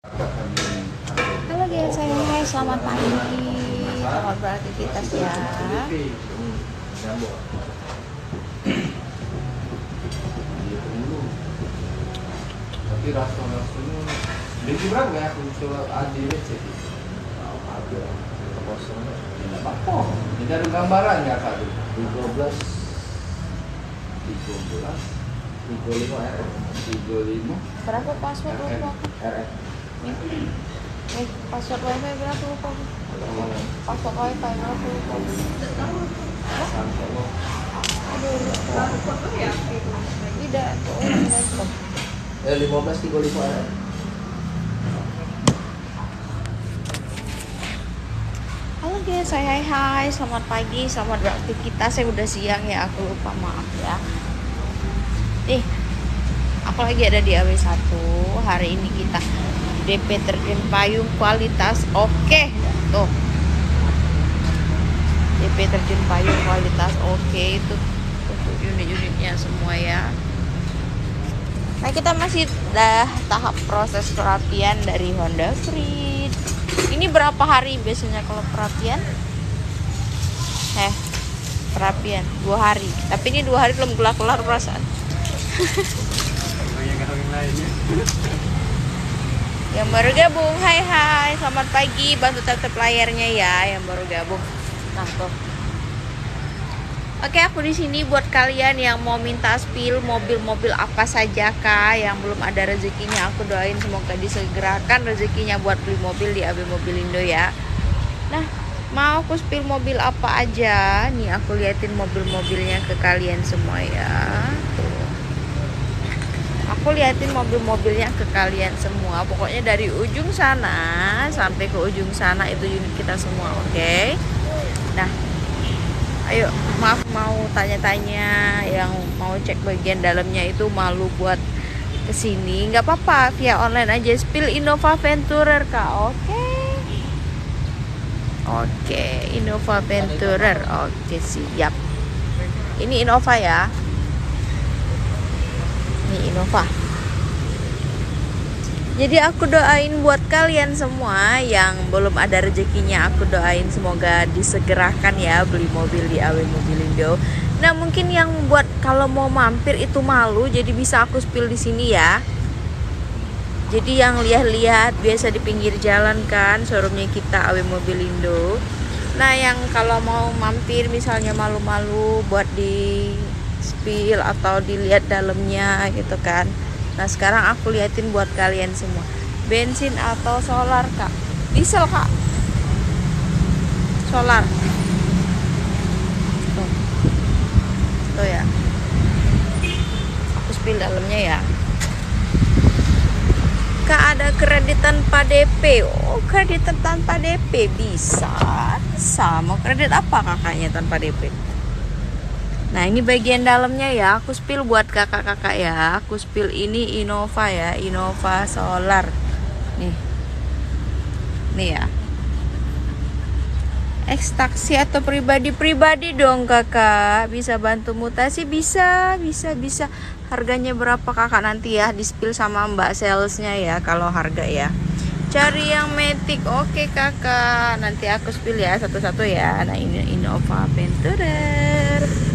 Halo guys, hai, selamat pagi. Selamat beraktivitas ya. Tapi rasa-rasanya beli berapa ya? Aku coba adi receh. Ada kosong. Tidak apa-apa. Tidak ada gambarannya kak. 13 35 RF 35 Berapa password lupa aku? RF. Nih, password wifi berapa lupa aku? Password wifi berapa lupa aku? Sampai lo. Aduh, lupa. Tidak, tuh laptop. 15 35 RF. Halo guys, hai, selamat pagi, selamat beraktivitas. Saya udah siang ya, aku lupa, maaf ya. Nih, aku lagi ada di AW1. Hari ini kita DP terjun payung kualitas oke. Tuh, DP terjun payung kualitas oke. Itu untuk unit-unitnya semua ya. Nah, kita masih tahap proses perapian dari Honda Freed. Ini berapa hari biasanya kalau perapian? Perapian 2 hari. Tapi ini 2 hari belum kelar-kelar perasaan. Yang baru gabung, hai, selamat pagi, bantu tap layarnya ya yang baru gabung. Nah tuh. Oke, aku di sini buat kalian yang mau minta spill mobil-mobil apa saja kak yang belum ada rezekinya, aku doain semoga disegerakan rezekinya buat beli mobil di AB Mobilindo ya. Nah, mau aku spill mobil apa aja? Nih aku liatin mobil-mobilnya ke kalian semua ya. Tuh. Aku liatin mobil-mobilnya ke kalian semua. Pokoknya dari ujung sana sampai ke ujung sana itu unit kita semua, oke? Nah, ayo, maaf mau tanya-tanya yang mau cek bagian dalamnya itu malu buat kesini, nggak apa-apa via online aja. Spill Innova Venturer kak, oke, Innova Venturer, oke siap. Ini Innova ya, ini Innova. Jadi aku doain buat kalian semua yang belum ada rezekinya, aku doain semoga disegerakan ya beli mobil di AW Mobilindo. Nah, mungkin yang buat kalau mau mampir itu malu, jadi bisa aku spill di sini ya. Jadi yang lihat-lihat biasa di pinggir jalan kan, showroomnya kita AW Mobilindo. Nah, yang kalau mau mampir misalnya malu-malu buat di spill atau dilihat dalamnya gitu kan. Nah, sekarang aku liatin buat kalian semua. Bensin atau solar kak? Diesel kak? Solar. Tuh ya. Aku spill dalamnya ya. Kak, ada kredit tanpa DP. Oh, kredit tanpa DP bisa. Mau kredit apa kakaknya tanpa DP? Nah, ini bagian dalamnya ya, aku spill buat kakak-kakak ya. Aku spill ini Innova ya, Innova Solar. Nih ya. Taksi atau pribadi dong kakak. Bisa bantu mutasi, bisa. Harganya berapa kakak nanti ya, di spill sama mbak salesnya ya kalau harga ya. Cari yang Matic, oke kakak. Nanti aku spill ya satu-satu ya. Nah, ini Innova Venturer.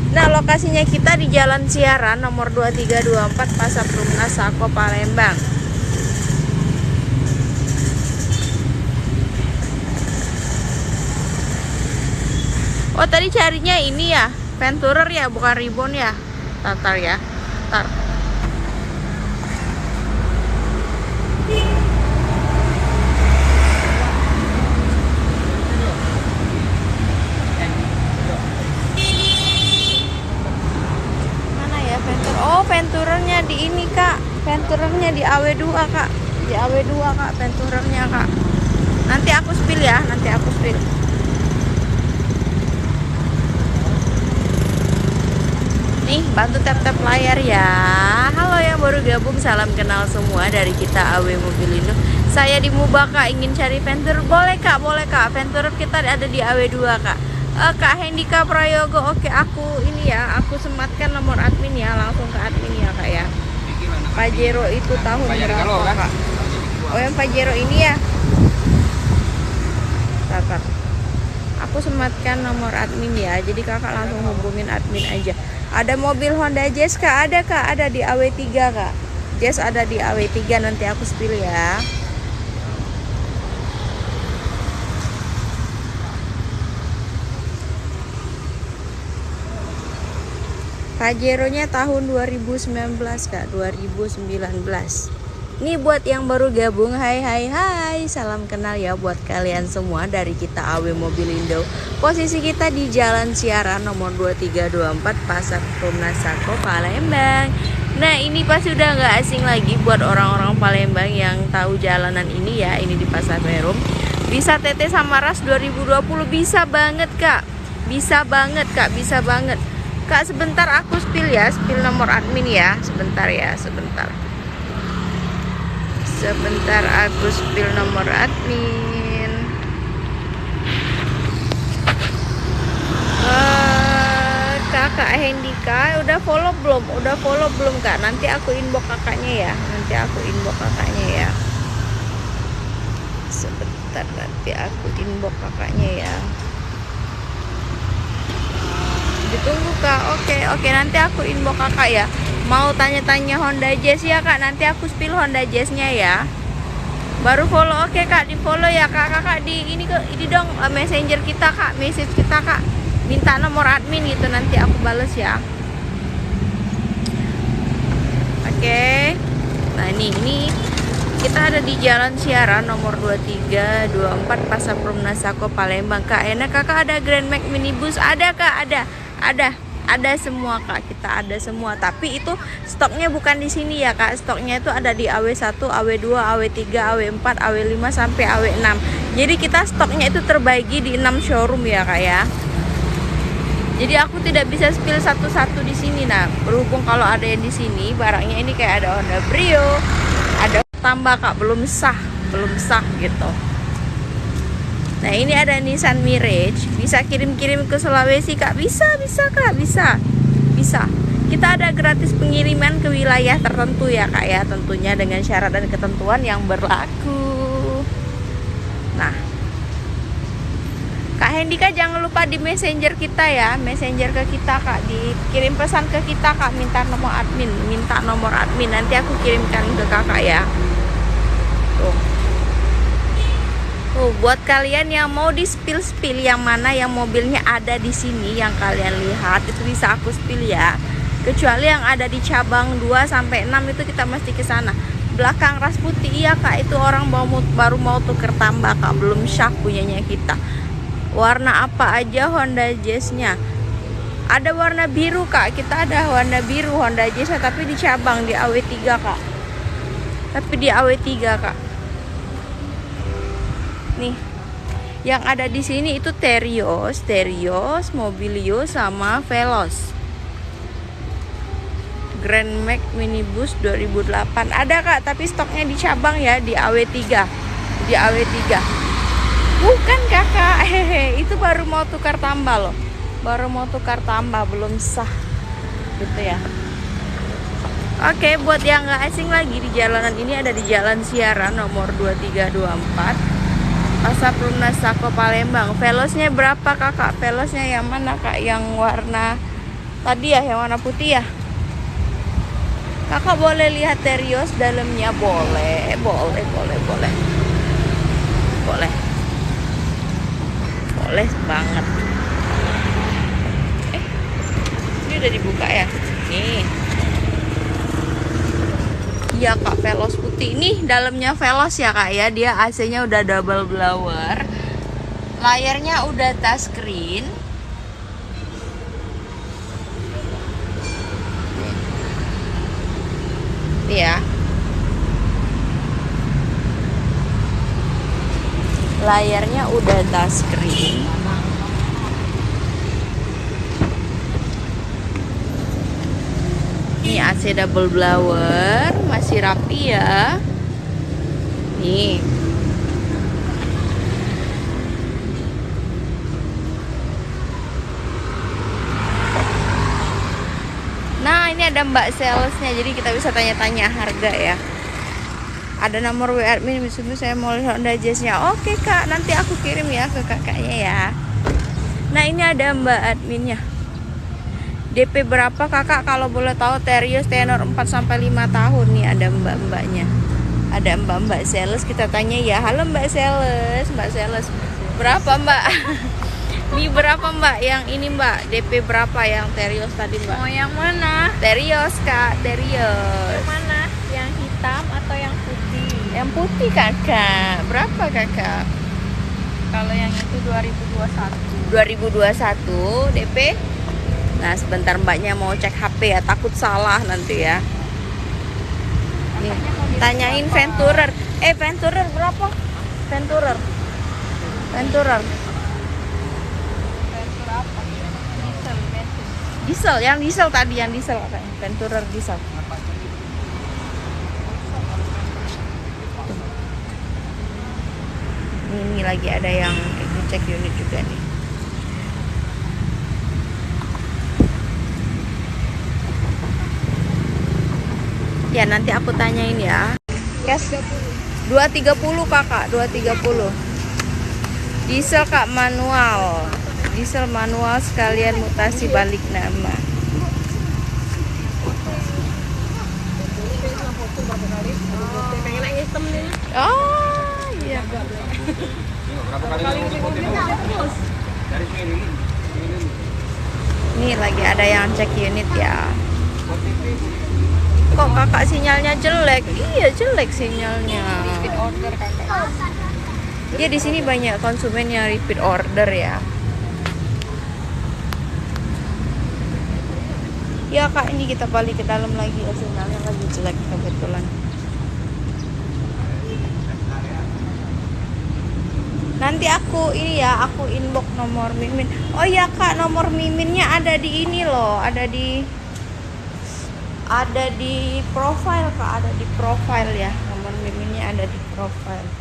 Nah, lokasinya kita di Jalan Siaran nomor 2324 Pasar Perumnas Sako Palembang. Oh, tadi carinya ini ya, Venturer ya, bukan Ribbon ya. Tatar ya. Tar. Oh, Venturernya di ini kak, Venturernya di AW2 kak, di AW2 kak, Venturernya kak. Nanti aku spill ya, Nih, bantu tap layar ya. Halo yang baru gabung, salam kenal semua dari kita AW Mobilindo. Saya di Mubaka ingin cari Venturer, boleh kak, Venturer kita ada di AW2 kak. Kak Hendika Prayogo, oke aku ini ya, aku sematkan nomor admin ya, langsung ke admin ya kak ya. Pajero itu tahun berapa kak? Oh yang Pajero ini ya. Kakak, aku sematkan nomor admin ya. Jadi kakak langsung hubungin admin aja. Ada mobil Honda Jazz kak? Ada kak, ada di AW3 kak. Jazz ada di AW3, nanti aku spill ya. Pajero-nya tahun 2019 kak, 2019. Ini buat yang baru gabung, hai hai hai, salam kenal ya buat kalian semua dari kita AW Mobilindo. Posisi kita di Jalan Siaran nomor 2324 Pasar Prumnasako Palembang. Nah ini pasti udah nggak asing lagi buat orang-orang Palembang yang tahu jalanan ini ya. Ini di Pasar Perum. Bisa TT sama RAS 2020, bisa banget kak, bisa banget kak, bisa banget. Kak sebentar aku spill ya, spill nomor admin ya, sebentar ya, sebentar. Sebentar aku spill nomor admin. Kakak Hendika udah follow belum? Udah follow belum kak? Nanti aku inbox kakaknya ya. Nanti aku inbox kakaknya ya. Sebentar nanti aku inbox kakaknya ya. Ditunggu kak. Oke nanti aku inbox kakak ya. Mau tanya-tanya Honda Jazz ya kak, nanti aku spill Honda Jazz-nya ya. Baru follow, oke kak, di follow ya kak. Kakak di ini dong messenger kita kak, message kita kak. Minta nomor admin gitu, nanti aku bales ya. Oke. Nah ini kita ada di Jalan Siaran nomor 2324 Pasar Prumnasako Palembang kak. Enak kakak, ada Grand Max minibus, ada kak, ada semua kak, kita ada semua. Tapi itu stoknya bukan di sini ya kak, stoknya itu ada di AW1, AW2, AW3, AW4, AW5 sampai AW6. Jadi kita stoknya itu terbagi di 6 showroom ya kak ya. Jadi aku tidak bisa spill satu-satu di sini. Nah, berhubung kalau ada yang di sini barangnya ini kayak ada Honda Brio, ada tambah kak, belum sah gitu. Nah ini ada Nissan Mirage, bisa kirim-kirim ke Sulawesi kak, bisa kak, bisa. Kita ada gratis pengiriman ke wilayah tertentu ya kak ya, tentunya dengan syarat dan ketentuan yang berlaku. Nah Kak Hendika jangan lupa di messenger kita ya, messenger ke kita kak, dikirim pesan ke kita kak, minta nomor admin, nanti aku kirimkan ke kakak ya. Tuh, buat kalian yang mau di spill yang mana yang mobilnya ada di sini yang kalian lihat itu bisa aku spill ya. Kecuali yang ada di cabang 2 sampai 6 itu kita mesti ke sana. Belakang ras putih iya kak, itu orang baru mau tuker tambah kak, belum syah punyanya kita. Warna apa aja Honda Jazz-nya? Ada warna biru kak, kita ada warna biru Honda Jazz tapi di cabang di AW3 kak. Tapi di AW3 kak. Nih, yang ada di sini itu Terios, Mobilio sama Veloz. Grand Max minibus 2008 ada kak, tapi stoknya di cabang ya, di AW3. Bukan kakak, itu baru mau tukar tambah loh. Belum sah gitu ya. Oke, buat yang nggak asing lagi, di jalanan ini ada di Jalan Siaran nomor 2324 Pasar Prumnasako Palembang. Velosnya berapa kakak? Velosnya yang mana kak? Yang warna tadi ya, yang warna putih ya. Kakak boleh lihat Terios dalamnya, boleh banget. Ini udah dibuka ya. Nih. Iya kak, Veloz putih. Ini dalamnya Veloz ya kak ya. Dia AC-nya udah double blower. Layarnya udah touchscreen. Nih ya. Layarnya udah touchscreen. Ini AC double blower, masih rapi ya. Nih. Nah, ini ada mbak salesnya, jadi kita bisa tanya-tanya harga ya. Ada nomor WA admin, misalnya saya mau lihat Honda Jazz-nya. Oke kak, nanti aku kirim ya ke kakaknya ya. Nah ini ada mbak adminnya. DP berapa kakak kalau boleh tahu? Terios tenor 4-5 tahun nih, ada mbak-mbaknya. Ada mbak-mbak sales, kita tanya ya. Halo mbak sales, mbak sales. Berapa mbak? Ini berapa mbak? Yang ini mbak, DP berapa yang Terios tadi mbak? Mau yang mana? Terios kak, Terios. Yang mana? Yang hitam atau yang putih? Yang putih kakak, berapa kakak? Kalau yang itu 2021. 2021 DP. Nah sebentar mbaknya mau cek HP ya, takut salah nanti ya. Nih, tanyain Venturer. Venturer berapa? Venturer. Venturer. Berapa? Diesel, bensin. Diesel, yang diesel tadi, yang diesel katanya. Venturer diesel. Ini lagi ada yang cek unit juga nih. Ya nanti aku tanyain ya. Cash 230 kakak, 230. Diesel kak, manual. Diesel manual sekalian mutasi balik nama. Oh iya. Nih lagi ada yang cek unit ya. Kok kakak sinyalnya jelek? Iya jelek sinyalnya. Repeat order kakak. Ya di sini banyak konsumen yang repeat order ya. Ya kak, ini kita balik ke dalam lagi ya, sinyalnya lagi jelek kebetulan. Nanti aku ini ya, aku inbox nomor Mimin. Oh iya kak, nomor Miminnya ada di ini loh, ada di profile kak, ada di profile ya, nomor Miminnya ada di profile.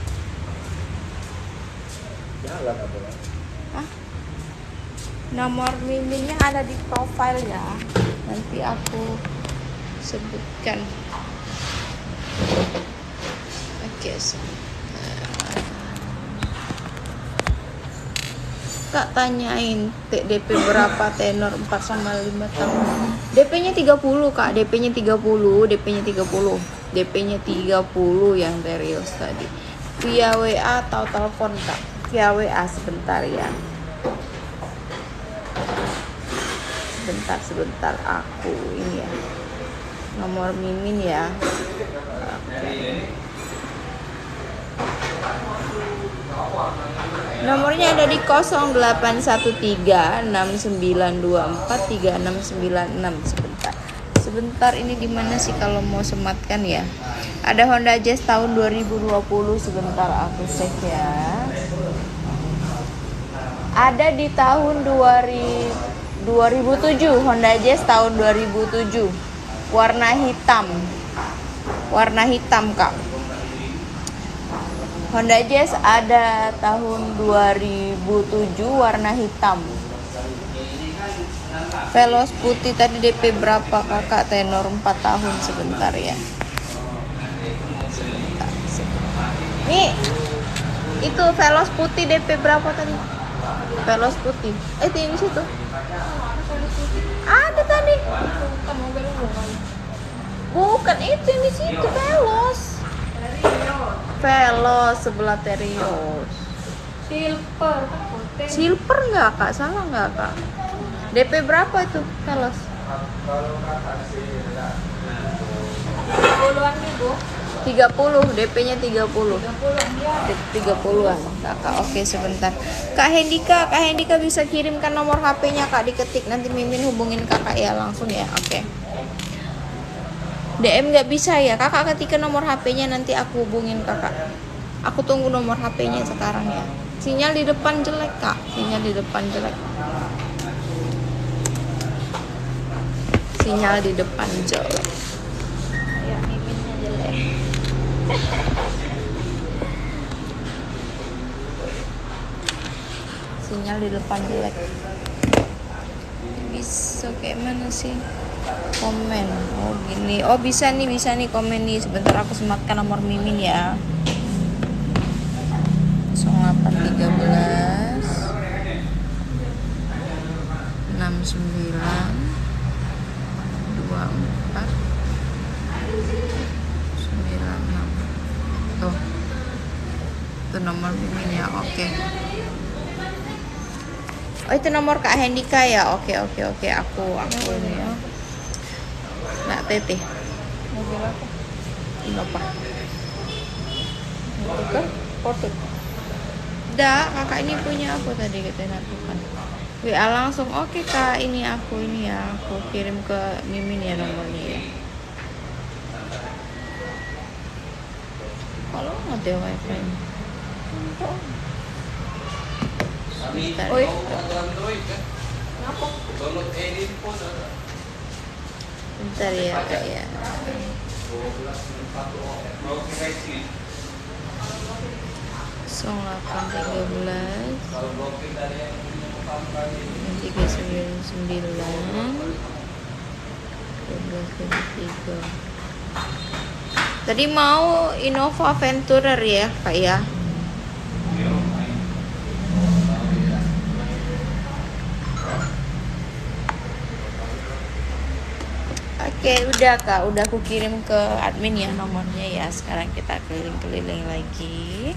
Jalan apa lah? Hah? Nomor Miminnya ada di profile ya, nanti aku sebutkan. Oke, kak tanyain DP berapa tenor 4-5 tahun. DP-nya 30 kak, DP-nya 30, DP-nya 30. DP-nya 30 yang Terios tadi. Via WA atau telepon kak? Via WA sebentar ya. Sebentar aku ini ya. Nomor Mimin ya. Nomornya ada di 081369243696. Sebentar ini di mana sih kalau mau sematkan ya? Ada Honda Jazz tahun 2020, sebentar aku cek ya. Ada di tahun 2007, Honda Jazz tahun 2007. Warna hitam. Warna hitam, Kak. Honda Jazz ada tahun 2007 warna hitam. Veloz putih tadi DP berapa kakak? Tenor 4 tahun, sebentar ya. Sebentar. Nih, itu Veloz putih DP berapa tadi? Veloz putih. Itu yang di situ. Ada tadi. Bukan itu yang di situ, Veloz. Veloz sebelah Terios. Silver nggak kak? Salah nggak kak? DP berapa itu Veloz? 30, DP-nya 30. 30-an kakak. Oke sebentar. Kak Hendika bisa kirimkan nomor HP-nya kak, diketik nanti Mimin hubungin kakak ya langsung ya. Oke. DM nggak bisa ya kakak, ketika nomor HP-nya nanti aku hubungin kakak. Aku tunggu nomor HP-nya sekarang ya. Sinyal di depan jelek kak, sinyal di depan jelek. Sinyal di depan jelek. Ya, miminnya jelek. Sinyal di depan jelek. Bisa kayak mana sih? Komen. Oh gini. Oh bisa nih komen nih. Sebentar aku sematkan nomor Mimin ya. 0813 69 24 96. Tuh. Itu nomor Mimin ya. Oke. Oh itu nomor Kak Hendika ya. Oke. Aku ini ya. Nak Teteh. Mobil apa? Innova. Itu kan foto. Dah, kakak ini punya aku tadi katanya kan. WA langsung. Oke Kak, ini aku ya. Aku kirim ke Mimin ya nomornya ya. Kalau nggak ada wifi nya. Sebentar. Oi. Bentar ya Kak ya. Song 813 399 1223. Tadi mau Innova Venturer ya Kak ya. Oke, udah Kak, udah aku kirim ke admin ya nomornya ya. Sekarang kita keliling-keliling lagi.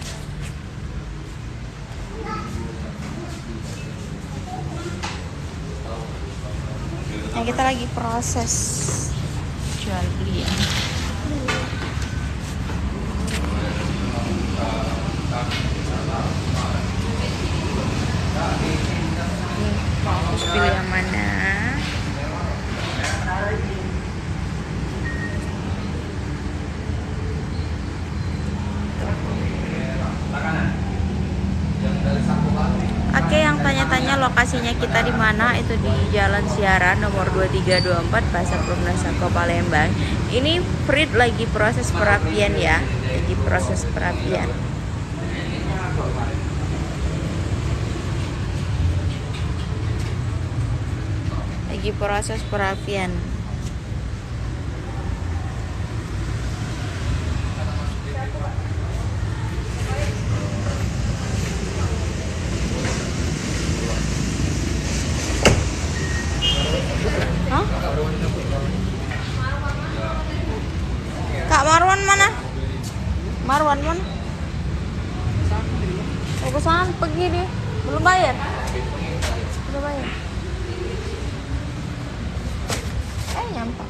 Nah, kita lagi proses jual beli ya. Terus pilih yang mana? Oke, yang tanya-tanya lokasinya kita di mana, itu di Jalan Siaran nomor 2324 Pasar Perumnasako Palembang. Ini Frit lagi proses perapian ya, lagi proses perapian. Lagi proses perapian. Hah? Kak Marwan mana? Marwan mana? Oh, ke sana pergi dia. Belum bayar? Belum bayar. Nyampe.